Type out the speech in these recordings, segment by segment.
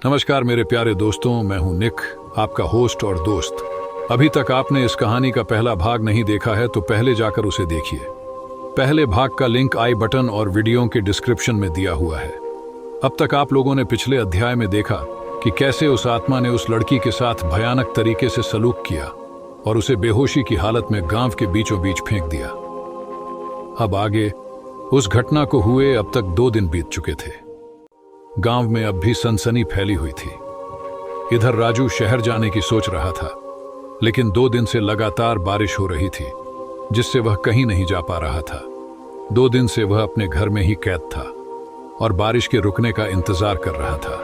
नमस्कार मेरे प्यारे दोस्तों, मैं हूं निक, आपका होस्ट और दोस्त। अभी तक आपने इस कहानी का पहला भाग नहीं देखा है तो पहले जाकर उसे देखिए। पहले भाग का लिंक आई बटन और वीडियो के डिस्क्रिप्शन में दिया हुआ है। अब तक आप लोगों ने पिछले अध्याय में देखा कि कैसे उस आत्मा ने उस लड़की के साथ भयानक तरीके से सलूक किया और उसे बेहोशी की हालत में गांव के बीचों बीच फेंक दिया। अब आगे उस घटना को हुए अब तक 2 दिन बीत चुके थे। गांव में अब भी सनसनी फैली हुई थी। इधर राजू शहर जाने की सोच रहा था, लेकिन 2 दिन से लगातार बारिश हो रही थी, जिससे वह कहीं नहीं जा पा रहा था। 2 दिन से वह अपने घर में ही कैद था और बारिश के रुकने का इंतजार कर रहा था।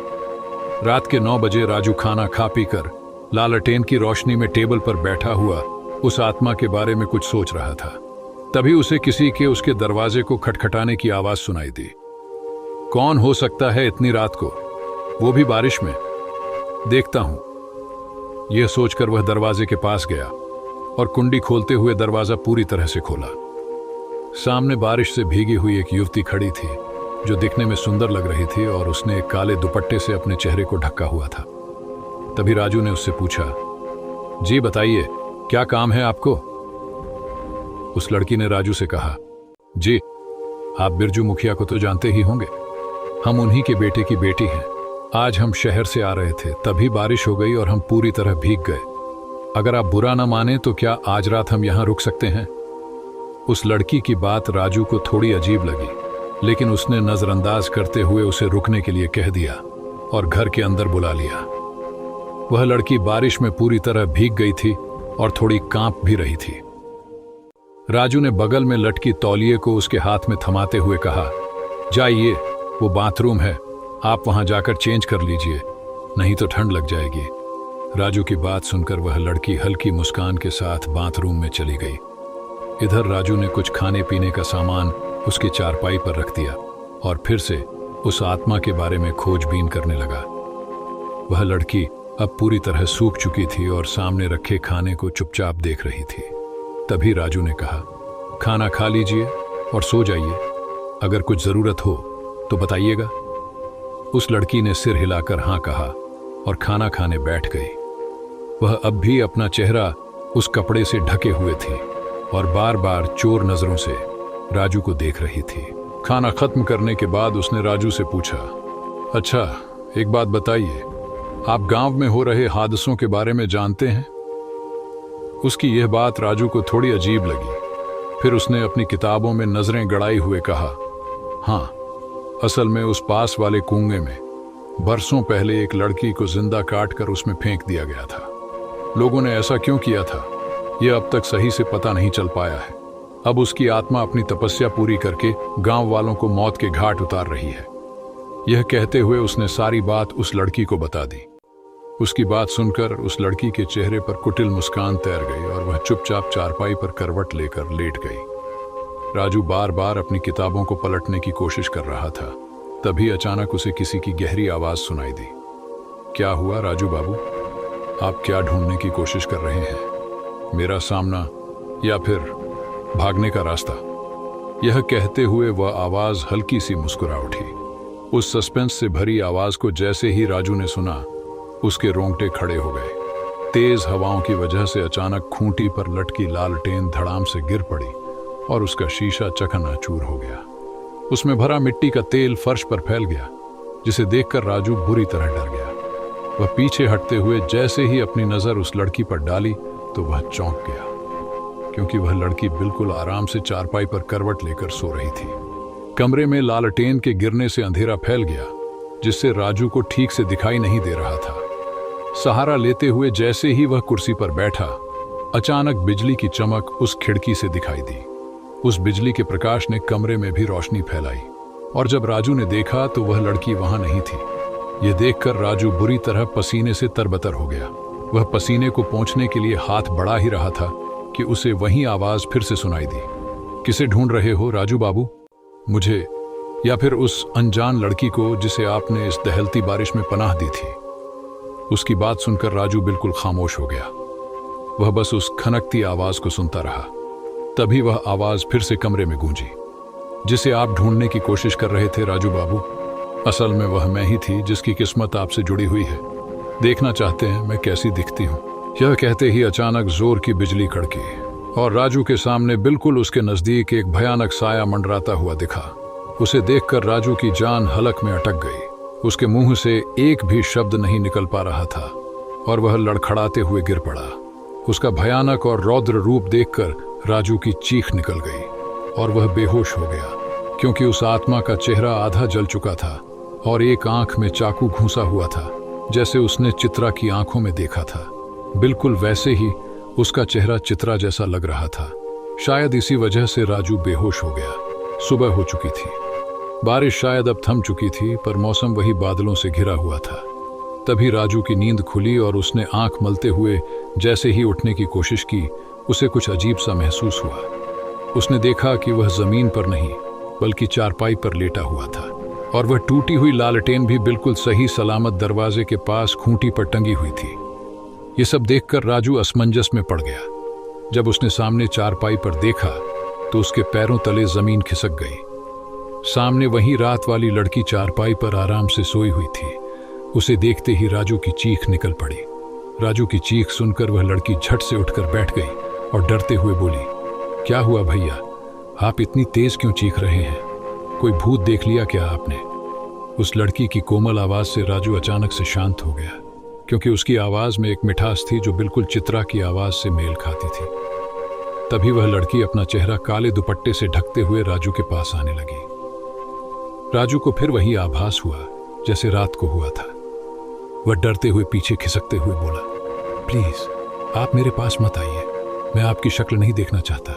रात के 9 बजे राजू खाना खा पीकर लालटेन की रोशनी में टेबल पर बैठा हुआ उस आत्मा के बारे में कुछ सोच रहा था। तभी उसे किसी के उसके दरवाजे को खटखटाने की आवाज सुनाई दी। कौन हो सकता है इतनी रात को, वो भी बारिश में? देखता हूं। यह सोचकर वह दरवाजे के पास गया और कुंडी खोलते हुए दरवाजा पूरी तरह से खोला। सामने बारिश से भीगी हुई एक युवती खड़ी थी जो दिखने में सुंदर लग रही थी और उसने एक काले दुपट्टे से अपने चेहरे को ढका हुआ था। तभी राजू ने उससे पूछा, जी बताइए, क्या काम है आपको? उस लड़की ने राजू से कहा, जी आप बिरजू मुखिया को तो जानते ही होंगे, हम उन्हीं के बेटे की बेटी हैं। आज हम शहर से आ रहे थे, तभी बारिश हो गई और हम पूरी तरह भीग गए। अगर आप बुरा ना माने तो क्या आज रात हम यहां रुक सकते हैं? उस लड़की की बात राजू को थोड़ी अजीब लगी, लेकिन उसने नजरअंदाज करते हुए उसे रुकने के लिए कह दिया और घर के अंदर बुला लिया। वह लड़की बारिश में पूरी तरह भीग गई थी और थोड़ी कांप भी रही थी। राजू ने बगल में लटकी तौलिए को उसके हाथ में थमाते हुए कहा, जाइए, वो बाथरूम है, आप वहां जाकर चेंज कर लीजिए, नहीं तो ठंड लग जाएगी। राजू की बात सुनकर वह लड़की हल्की मुस्कान के साथ बाथरूम में चली गई। इधर राजू ने कुछ खाने पीने का सामान उसकी चारपाई पर रख दिया और फिर से उस आत्मा के बारे में खोजबीन करने लगा। वह लड़की अब पूरी तरह सूख चुकी थी और सामने रखे खाने को चुपचाप देख रही थी। तभी राजू ने कहा, खाना खा लीजिए और सो जाइए, अगर कुछ जरूरत हो तो बताइएगा। उस लड़की ने सिर हिलाकर हाँ कहा और खाना खाने बैठ गई। वह अब भी अपना चेहरा उस कपड़े से ढके हुए थी और बार बार चोर नजरों से राजू को देख रही थी। खाना खत्म करने के बाद उसने राजू से पूछा, अच्छा एक बात बताइए, आप गांव में हो रहे हादसों के बारे में जानते हैं? उसकी यह बात राजू को थोड़ी अजीब लगी। फिर उसने अपनी किताबों में नजरें गड़ाई हुए कहा, हाँ, असल में उस पास वाले कुएं में बरसों पहले एक लड़की को जिंदा काटकर उसमें फेंक दिया गया था। लोगों ने ऐसा क्यों किया था, यह अब तक सही से पता नहीं चल पाया है। अब उसकी आत्मा अपनी तपस्या पूरी करके गांव वालों को मौत के घाट उतार रही है। यह कहते हुए उसने सारी बात उस लड़की को बता दी। उसकी बात सुनकर उस लड़की के चेहरे पर कुटिल मुस्कान तैर गई और वह चुपचाप चारपाई पर करवट लेकर लेट गई। राजू बार बार अपनी किताबों को पलटने की कोशिश कर रहा था। तभी अचानक उसे किसी की गहरी आवाज सुनाई दी। क्या हुआ राजू बाबू, आप क्या ढूंढने की कोशिश कर रहे हैं? मेरा सामना या फिर भागने का रास्ता? यह कहते हुए वह आवाज हल्की सी मुस्कुरा उठी। उस सस्पेंस से भरी आवाज को जैसे ही राजू ने सुना, उसके रोंगटे खड़े हो गए। तेज हवाओं की वजह से अचानक खूंटी पर लटकी लालटेन धड़ाम से गिर पड़ी और उसका शीशा चकनाचूर हो गया। उसमें भरा मिट्टी का तेल फर्श पर फैल गया, जिसे देखकर राजू बुरी तरह डर गया। वह पीछे हटते हुए जैसे ही अपनी नजर उस लड़की पर डाली तो वह चौंक गया, क्योंकि वह लड़की बिल्कुल आराम से चारपाई पर करवट लेकर सो रही थी। कमरे में लालटेन के गिरने से अंधेरा फैल गया, जिससे राजू को ठीक से दिखाई नहीं दे रहा था। सहारा लेते हुए जैसे ही वह कुर्सी पर बैठा, अचानक बिजली की चमक उस खिड़की से दिखाई दी। उस बिजली के प्रकाश ने कमरे में भी रोशनी फैलाई और जब राजू ने देखा तो वह लड़की वहां नहीं थी। यह देखकर राजू बुरी तरह पसीने से तरबतर हो गया। वह पसीने को पोंछने के लिए हाथ बढ़ा ही रहा था कि उसे वही आवाज फिर से सुनाई दी। किसे ढूंढ रहे हो राजू बाबू? मुझे, या फिर उस अनजान लड़की को जिसे आपने इस दहलती बारिश में पनाह दी थी? उसकी बात सुनकर राजू बिल्कुल खामोश हो गया। वह बस उस खनकती आवाज को सुनता रहा। तभी वह आवाज फिर से कमरे में गूंजी। जिसे आप ढूंढने की कोशिश कर रहे थे राजू बाबू, असल में वह मैं ही थी जिसकी किस्मत आपसे जुड़ी हुई है। देखना चाहते हैं मैं कैसी दिखती हूँ। यह कहते ही अचानक जोर की बिजली कड़की और राजू के सामने बिल्कुल उसके नजदीक एक भयानक साया मंडराता हुआ दिखा। उसे देखकर राजू की जान हलक में अटक गई। उसके मुंह से एक भी शब्द नहीं निकल पा रहा था और वह लड़खड़ाते हुए गिर पड़ा। उसका भयानक और रौद्र रूप देखकर राजू की चीख निकल गई और वह बेहोश हो गया, क्योंकि उस आत्मा का चेहरा आधा जल चुका था और एक आंख में चाकू घुसा हुआ था, जैसे उसने चित्रा की आंखों में देखा था। बिल्कुल वैसे ही उसका चेहरा चित्रा जैसा लग रहा था। शायद इसी वजह से राजू बेहोश हो गया। सुबह हो चुकी थी, बारिश शायद अब थम चुकी थी, पर मौसम वही बादलों से घिरा हुआ था। तभी राजू की नींद खुली और उसने आंख मलते हुए जैसे ही उठने की कोशिश की, उसे कुछ अजीब सा महसूस हुआ। उसने देखा कि वह जमीन पर नहीं बल्कि चारपाई पर लेटा हुआ था और वह टूटी हुई लालटेन भी बिल्कुल सही सलामत दरवाजे के पास खूंटी पर टंगी हुई थी। ये सब देखकर राजू असमंजस में पड़ गया। जब उसने सामने चारपाई पर देखा तो उसके पैरों तले जमीन खिसक गई। सामने वही रात वाली लड़की चारपाई पर आराम से सोई हुई थी। उसे देखते ही राजू की चीख निकल पड़ी। राजू की चीख सुनकर वह लड़की झट से उठकर बैठ गई और डरते हुए बोली, क्या हुआ भैया, आप इतनी तेज क्यों चीख रहे हैं? कोई भूत देख लिया क्या आपने? उस लड़की की कोमल आवाज से राजू अचानक से शांत हो गया, क्योंकि उसकी आवाज में एक मिठास थी जो बिल्कुल चित्रा की आवाज से मेल खाती थी। तभी वह लड़की अपना चेहरा काले दुपट्टे से ढकते हुए राजू के पास आने लगी। राजू को फिर वही आभास हुआ जैसे रात को हुआ था। वह डरते हुए पीछे खिसकते हुए बोला, प्लीज आप मेरे पास मत आइए, मैं आपकी शक्ल नहीं देखना चाहता,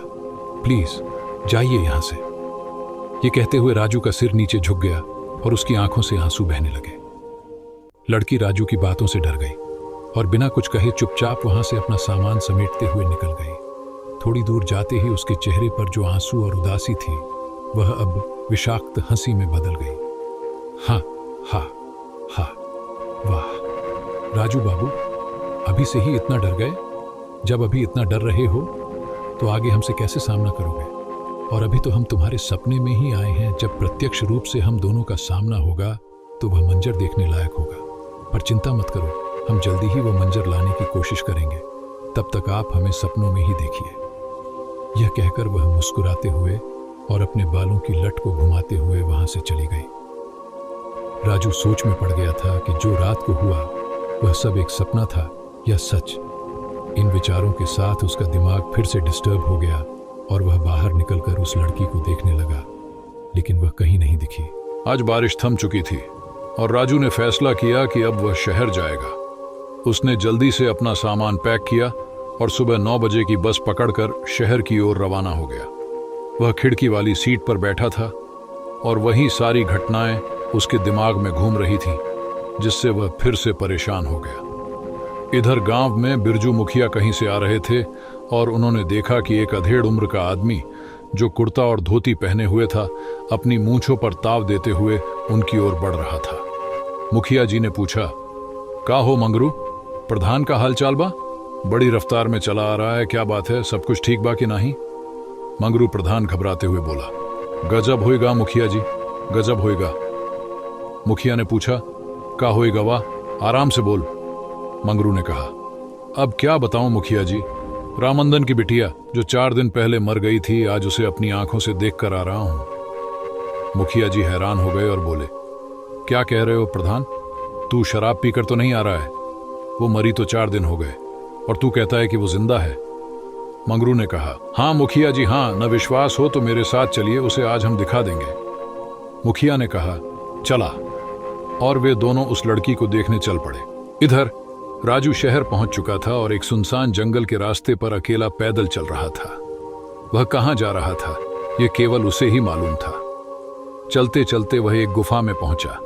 प्लीज जाइए यहां से। ये कहते हुए राजू का सिर नीचे झुक गया और उसकी आंखों से आंसू बहने लगे। लड़की राजू की बातों से डर गई और बिना कुछ कहे चुपचाप वहां से अपना सामान समेटते हुए निकल गई। थोड़ी दूर जाते ही उसके चेहरे पर जो आंसू और उदासी थी वह अब विषाक्त हंसी में बदल गई। हाँ हाँ हाँ, वाह राजू बाबू, अभी से ही इतना डर गए? जब अभी इतना डर रहे हो तो आगे हमसे कैसे सामना करोगे? और अभी तो हम तुम्हारे सपने में ही आए हैं। जब प्रत्यक्ष रूप से हम दोनों का सामना होगा तो वह मंजर देखने लायक होगा। पर चिंता मत करो, हम जल्दी ही वह मंजर लाने की कोशिश करेंगे। तब तक आप हमें सपनों में ही देखिए। यह कहकर वह मुस्कुराते हुए और अपने बालों की लट को घुमाते हुए वहां से चली गई। राजू सोच में पड़ गया था कि जो रात को हुआ वह सब एक सपना था या सच। इन विचारों के साथ उसका दिमाग फिर से डिस्टर्ब हो गया और वह बाहर निकलकर उस लड़की को देखने लगा, लेकिन वह कहीं नहीं दिखी। आज बारिश थम चुकी थी और राजू ने फैसला किया कि अब वह शहर जाएगा। उसने जल्दी से अपना सामान पैक किया और सुबह 9 बजे की बस पकड़कर शहर की ओर रवाना हो गया। वह खिड़की वाली सीट पर बैठा था और वही सारी घटनाएं उसके दिमाग में घूम रही थी, जिससे वह फिर से परेशान हो गया। इधर गांव में बिरजू मुखिया कहीं से आ रहे थे और उन्होंने देखा कि एक अधेड़ उम्र का आदमी जो कुर्ता और धोती पहने हुए था, अपनी मूंछों पर ताव देते हुए उनकी ओर बढ़ रहा था। मुखिया जी ने पूछा, का हो मंगरू, प्रधान का हालचाल बा? बड़ी रफ्तार में चला आ रहा है, क्या बात है, सब कुछ ठीक बा कि नहीं? मंगरू प्रधान घबराते हुए बोला, गजब होएगा मुखिया जी, गजब होएगा। मुखिया ने पूछा, का होएगा वाह, आराम से बोल। मंगरू ने कहा, अब क्या बताऊं मुखिया जी, रामंदन की बिटिया जो 4 दिन पहले मर गई थी, आज उसे अपनी आंखों से देख कर आ रहा हूं। मुखिया जी हैरान हो गए और बोले, क्या कह रहे हो प्रधान, तू शराब पीकर तो नहीं आ रहा है? वो मरी तो 4 दिन हो गए और तू कहता है कि वो जिंदा है। मंगरू ने कहा, हाँ मुखिया जी हाँ, न विश्वास हो तो मेरे साथ चलिए, उसे आज हम दिखा देंगे। मुखिया ने कहा, चला, और वे दोनों उस लड़की को देखने चल पड़े। इधर राजू शहर पहुंच चुका था और एक सुनसान जंगल के रास्ते पर अकेला पैदल चल रहा था। वह कहां जा रहा था यह केवल उसे ही मालूम था। चलते चलते वह एक गुफा में पहुंचा,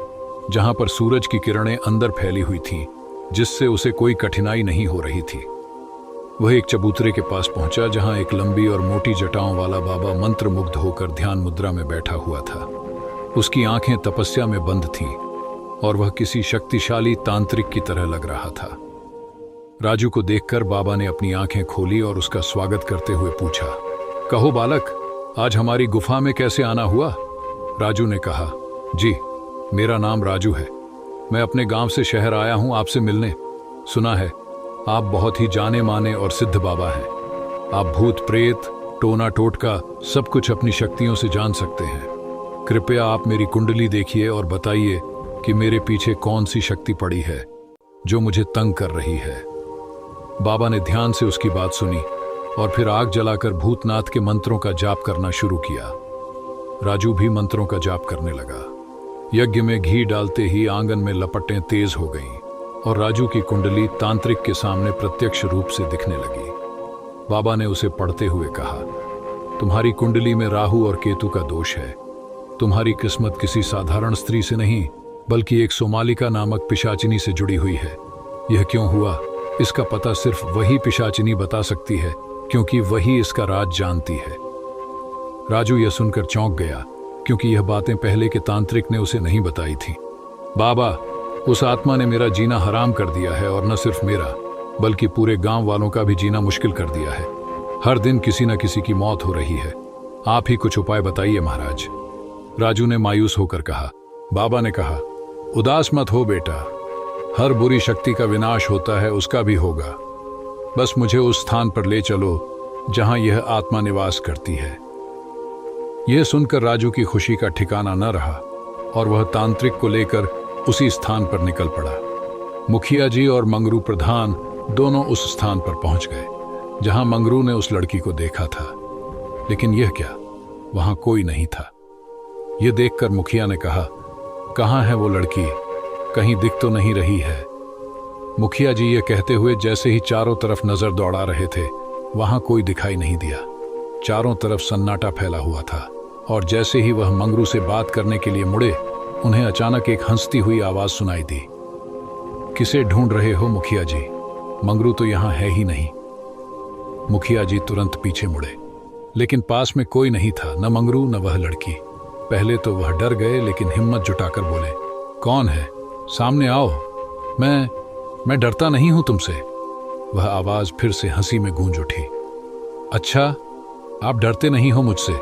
जहां पर सूरज की किरणें अंदर फैली हुई थीं, जिससे उसे कोई कठिनाई नहीं हो रही थी। वह एक चबूतरे के पास पहुंचा, जहां एक लंबी और मोटी जटाओं वाला बाबा मंत्रमुग्ध होकर ध्यान मुद्रा में बैठा हुआ था। उसकी आंखें तपस्या में बंद थीं और वह किसी शक्तिशाली तांत्रिक की तरह लग रहा था। राजू को देखकर बाबा ने अपनी आंखें खोली और उसका स्वागत करते हुए पूछा, कहो बालक, आज हमारी गुफा में कैसे आना हुआ? राजू ने कहा, जी मेरा नाम राजू है। मैं अपने गांव से शहर आया हूं आपसे मिलने। सुना है आप बहुत ही जाने माने और सिद्ध बाबा हैं। आप भूत प्रेत, टोना टोटका सब कुछ अपनी शक्तियों से जान सकते हैं। कृपया आप मेरी कुंडली देखिए और बताइए कि मेरे पीछे कौन सी शक्ति पड़ी है जो मुझे तंग कर रही है। बाबा ने ध्यान से उसकी बात सुनी और फिर आग जलाकर भूतनाथ के मंत्रों का जाप करना शुरू किया। राजू भी मंत्रों का जाप करने लगा। यज्ञ में घी डालते ही आंगन में लपटें तेज हो गईं और राजू की कुंडली तांत्रिक के सामने प्रत्यक्ष रूप से दिखने लगी। बाबा ने उसे पढ़ते हुए कहा, तुम्हारी कुंडली में राहु और केतु का दोष है। तुम्हारी किस्मत किसी साधारण स्त्री से नहीं बल्कि एक सोमालिका नामक पिशाचिनी से जुड़ी हुई है। यह क्यों हुआ इसका पता सिर्फ वही पिशाचिनी बता सकती है, क्योंकि वही इसका राज जानती है। राजू यह सुनकर चौंक गया, क्योंकि यह बातें पहले के तांत्रिक ने उसे नहीं बताई थी। बाबा, उस आत्मा ने मेरा जीना हराम कर दिया है, और न सिर्फ मेरा बल्कि पूरे गांव वालों का भी जीना मुश्किल कर दिया है। हर दिन किसी न किसी की मौत हो रही है। आप ही कुछ उपाय बताइए महाराज। राजू ने मायूस होकर कहा। बाबा ने कहा, उदास मत हो बेटा, हर बुरी शक्ति का विनाश होता है, उसका भी होगा। बस मुझे उस स्थान पर ले चलो जहां यह आत्मा निवास करती है। यह सुनकर राजू की खुशी का ठिकाना न रहा और वह तांत्रिक को लेकर उसी स्थान पर निकल पड़ा। मुखिया जी और मंगरू प्रधान दोनों उस स्थान पर पहुंच गए जहां मंगरू ने उस लड़की को देखा था। लेकिन यह क्या, वहां कोई नहीं था। यह देखकर मुखिया ने कहा, कहां है वो लड़की, कहीं दिख तो नहीं रही है। मुखिया जी ये कहते हुए जैसे ही चारों तरफ नजर दौड़ा रहे थे, वहां कोई दिखाई नहीं दिया। चारों तरफ सन्नाटा फैला हुआ था और जैसे ही वह मंगरू से बात करने के लिए मुड़े, उन्हें अचानक एक हंसती हुई आवाज सुनाई दी। किसे ढूंढ रहे हो मुखिया जी, मंगरू तो यहां है ही नहीं। मुखिया जी तुरंत पीछे मुड़े, लेकिन पास में कोई नहीं था, न मंगरू न वह लड़की। पहले तो वह डर गए, लेकिन हिम्मत जुटाकर बोले, कौन है, सामने आओ। मैं डरता नहीं हूं तुमसे। वह आवाज फिर से हंसी में गूंज उठी। अच्छा, आप डरते नहीं हो मुझसे,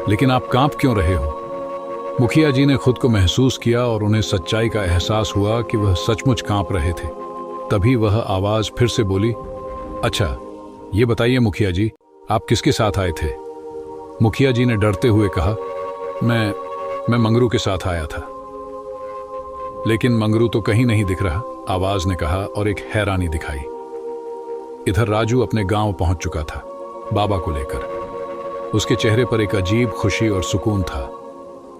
लेकिन आप कांप क्यों रहे हो? मुखिया जी ने खुद को महसूस किया और उन्हें सच्चाई का एहसास हुआ कि वह सचमुच कांप रहे थे। तभी वह आवाज फिर से बोली, अच्छा ये बताइए मुखिया जी, आप किसके साथ आए थे? मुखिया जी ने डरते हुए कहा, मैं मंगरू के साथ आया था। लेकिन मंगरू तो कहीं नहीं दिख रहा, आवाज ने कहा और एक हैरानी दिखाई। इधर राजू अपने गांव पहुंच चुका था, बाबा को लेकर। उसके चेहरे पर एक अजीब खुशी और सुकून था।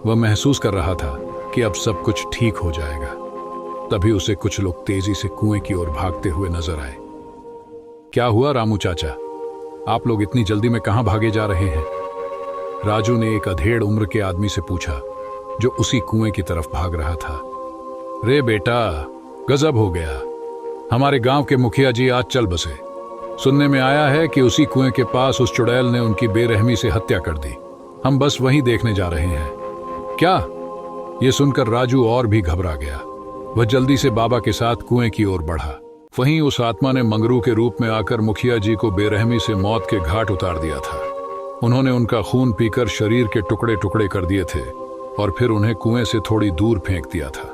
वह महसूस कर रहा था कि अब सब कुछ ठीक हो जाएगा। तभी उसे कुछ लोग तेजी से कुएं की ओर भागते हुए नजर आए। क्या हुआ रामू चाचा, आप लोग इतनी जल्दी में कहां भागे जा रहे हैं? राजू ने एक अधेड़ उम्र के आदमी से पूछा, जो उसी कुएं की तरफ भाग रहा था। रे बेटा, गजब हो गया, हमारे गांव के मुखिया जी आज चल बसे। सुनने में आया है कि उसी कुएं के पास उस चुड़ैल ने उनकी बेरहमी से हत्या कर दी। हम बस वहीं देखने जा रहे हैं। क्या? यह सुनकर राजू और भी घबरा गया। वह जल्दी से बाबा के साथ कुएं की ओर बढ़ा। वहीं उस आत्मा ने मंगरू के रूप में आकर मुखिया जी को बेरहमी से मौत के घाट उतार दिया था। उन्होंने उनका खून पीकर शरीर के टुकड़े टुकड़े कर दिए थे और फिर उन्हें कुएं से थोड़ी दूर फेंक दिया था।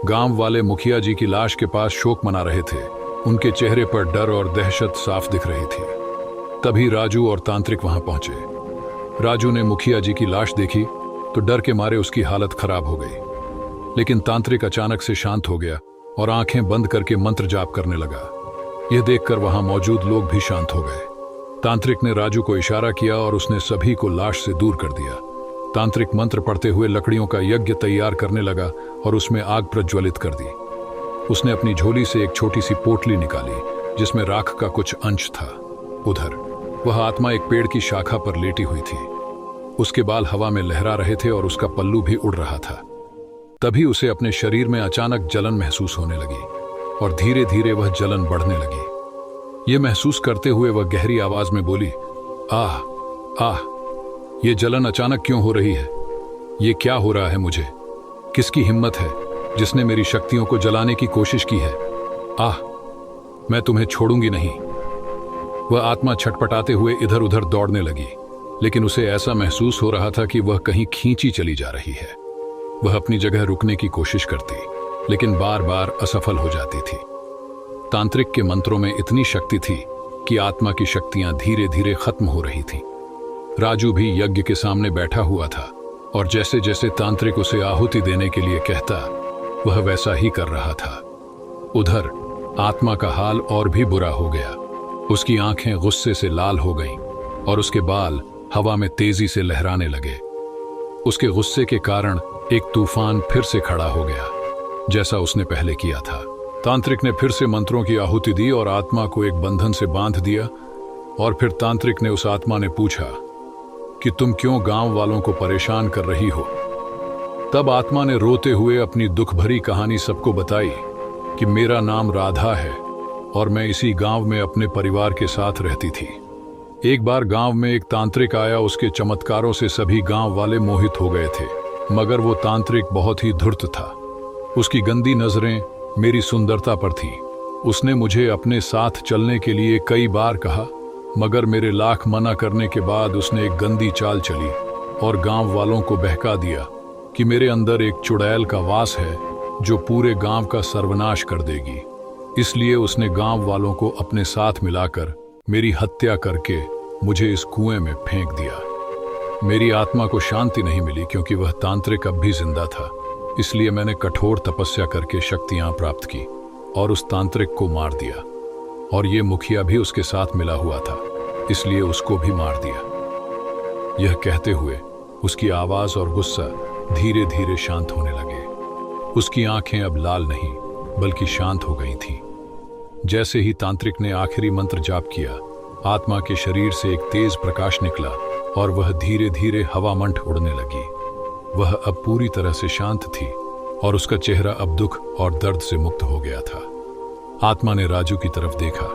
गांव वाले मुखिया जी की लाश के पास शोक मना रहे थे। उनके चेहरे पर डर और दहशत साफ दिख रही थी। तभी राजू और तांत्रिक वहां पहुंचे। राजू ने मुखिया जी की लाश देखी तो डर के मारे उसकी हालत खराब हो गई। लेकिन तांत्रिक अचानक से शांत हो गया और आंखें बंद करके मंत्र जाप करने लगा। यह देखकर वहां मौजूद लोग भी शांत हो गए। तांत्रिक ने राजू को इशारा किया और उसने सभी को लाश से दूर कर दिया। तांत्रिक मंत्र पढ़ते हुए लकड़ियों का यज्ञ तैयार करने लगा और उसमें आग प्रज्वलित कर दी। उसने अपनी झोली से एक छोटी सी पोटली निकाली जिसमें राख का कुछ अंश था। उधर वह आत्मा एक पेड़ की शाखा पर लेटी हुई थी। उसके बाल हवा में लहरा रहे थे और उसका पल्लू भी उड़ रहा था। तभी उसे अपने शरीर में अचानक जलन महसूस होने लगी और धीरे धीरे वह जलन बढ़ने लगी। यह महसूस करते हुए वह गहरी आवाज में बोली, आह आह, ये जलन अचानक क्यों हो रही है? ये क्या हो रहा है मुझे? किसकी हिम्मत है जिसने मेरी शक्तियों को जलाने की कोशिश की है? आह, मैं तुम्हें छोड़ूंगी नहीं। वह आत्मा छटपटाते हुए इधर उधर दौड़ने लगी, लेकिन उसे ऐसा महसूस हो रहा था कि वह कहीं खींची चली जा रही है। वह अपनी जगह रुकने की कोशिश करती, लेकिन बार बार असफल हो जाती थी। तांत्रिक के मंत्रों में इतनी शक्ति थी कि आत्मा की शक्तियां धीरे धीरे खत्म हो रही थीं। राजू भी यज्ञ के सामने बैठा हुआ था और जैसे जैसे तांत्रिक उसे आहुति देने के लिए कहता, वह वैसा ही कर रहा था। उधर आत्मा का हाल और भी बुरा हो गया। उसकी आंखें गुस्से से लाल हो गईं और उसके बाल हवा में तेजी से लहराने लगे। उसके गुस्से के कारण एक तूफान फिर से खड़ा हो गया, जैसा उसने पहले किया था। तांत्रिक ने फिर से मंत्रों की आहुति दी और आत्मा को एक बंधन से बांध दिया। और फिर तांत्रिक ने उस आत्मा ने पूछा कि तुम क्यों गांव वालों को परेशान कर रही हो। तब आत्मा ने रोते हुए अपनी दुख भरी कहानी सबको बताई कि मेरा नाम राधा है और मैं इसी गांव में अपने परिवार के साथ रहती थी। एक बार गांव में एक तांत्रिक आया, उसके चमत्कारों से सभी गांव वाले मोहित हो गए थे, मगर वो तांत्रिक बहुत ही धूर्त था। उसकी गंदी नजरें मेरी सुंदरता पर थी। उसने मुझे अपने साथ चलने के लिए कई बार कहा, मगर मेरे लाख मना करने के बाद उसने एक गंदी चाल चली और गांव वालों को बहका दिया कि मेरे अंदर एक चुड़ैल का वास है जो पूरे गांव का सर्वनाश कर देगी। इसलिए उसने गांव वालों को अपने साथ मिलाकर मेरी हत्या करके मुझे इस कुएं में फेंक दिया। मेरी आत्मा को शांति नहीं मिली क्योंकि वह तांत्रिक अब भी जिंदा था। इसलिए मैंने कठोर तपस्या करके शक्तियां प्राप्त की और उस तांत्रिक को मार दिया। और ये मुखिया भी उसके साथ मिला हुआ था, इसलिए उसको भी मार दिया। यह कहते हुए उसकी आवाज और गुस्सा धीरे धीरे शांत होने लगे। उसकी आंखें अब लाल नहीं बल्कि शांत हो गई थीं। जैसे ही तांत्रिक ने आखिरी मंत्र जाप किया, आत्मा के शरीर से एक तेज प्रकाश निकला और वह धीरे धीरे हवामंठ उड़ने लगी। वह अब पूरी तरह से शांत थी और उसका चेहरा अब दुख और दर्द से मुक्त हो गया था। आत्मा ने राजू की तरफ देखा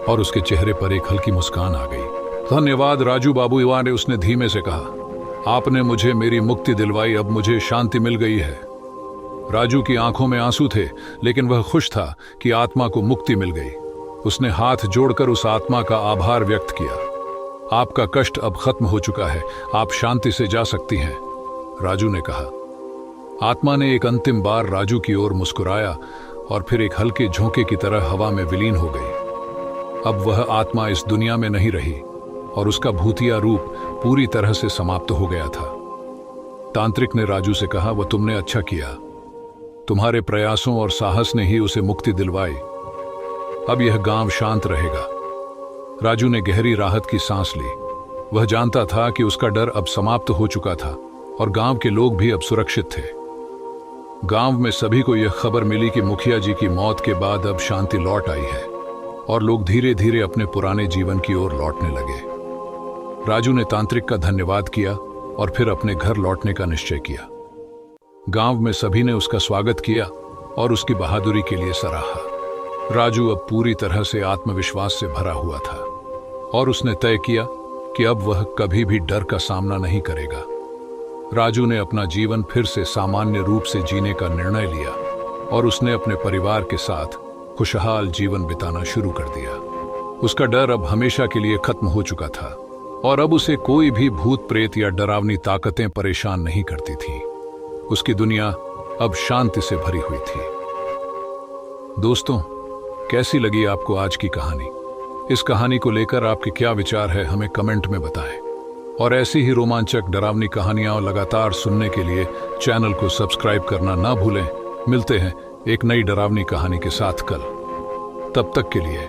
और उसके चेहरे पर एक हल्की मुस्कान आ गई। धन्यवाद राजू बाबू, युवा ने उसने धीमे से कहा। आपने मुझे मेरी मुक्ति दिलवाई, अब मुझे शांति मिल गई है। राजू की आंखों में आंसू थे, लेकिन वह खुश था कि आत्मा को मुक्ति मिल गई। उसने हाथ जोड़कर उस आत्मा का आभार व्यक्त किया। आपका कष्ट अब खत्म हो चुका है, आप शांति से जा सकती हैं, राजू ने कहा। आत्मा ने एक अंतिम बार राजू की ओर मुस्कुराया और फिर एक हल्के झोंके की तरह हवा में विलीन हो गई। अब वह आत्मा इस दुनिया में नहीं रही और उसका भूतिया रूप पूरी तरह से समाप्त हो गया था। तांत्रिक ने राजू से कहा, वह तुमने अच्छा किया, तुम्हारे प्रयासों और साहस ने ही उसे मुक्ति दिलवाई। अब यह गांव शांत रहेगा। राजू ने गहरी राहत की सांस ली। वह जानता था कि उसका डर अब समाप्त हो चुका था और गांव के लोग भी अब सुरक्षित थे। गांव में सभी को यह खबर मिली कि मुखिया जी की मौत के बाद अब शांति लौट आई है और लोग धीरे धीरे अपने पुराने जीवन की ओर लौटने लगे। राजू ने तांत्रिक का धन्यवाद किया और फिर अपने घर लौटने का निश्चय किया। गांव में सभी ने उसका स्वागत किया और उसकी बहादुरी के लिए सराहा। राजू अब पूरी तरह से आत्मविश्वास से भरा हुआ था और उसने तय किया कि अब वह कभी भी डर का सामना नहीं करेगा। राजू ने अपना जीवन फिर से सामान्य रूप से जीने का निर्णय लिया और उसने अपने परिवार के साथ खुशहाल जीवन बिताना शुरू कर दिया। उसका डर अब हमेशा के लिए खत्म हो चुका था और अब उसे कोई भी भूत प्रेत या डरावनी ताकतें परेशान नहीं करती थी। उसकी दुनिया अब शांति से भरी हुई थी। दोस्तों, कैसी लगी आपको आज की कहानी? इस कहानी को लेकर आपके क्या विचार है, हमें कमेंट में बताएं। और ऐसी ही रोमांचक डरावनी कहानियां लगातार सुनने के लिए चैनल को सब्सक्राइब करना ना भूलें। मिलते हैं एक नई डरावनी कहानी के साथ कल। तब तक के लिए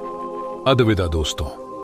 अलविदा दोस्तों।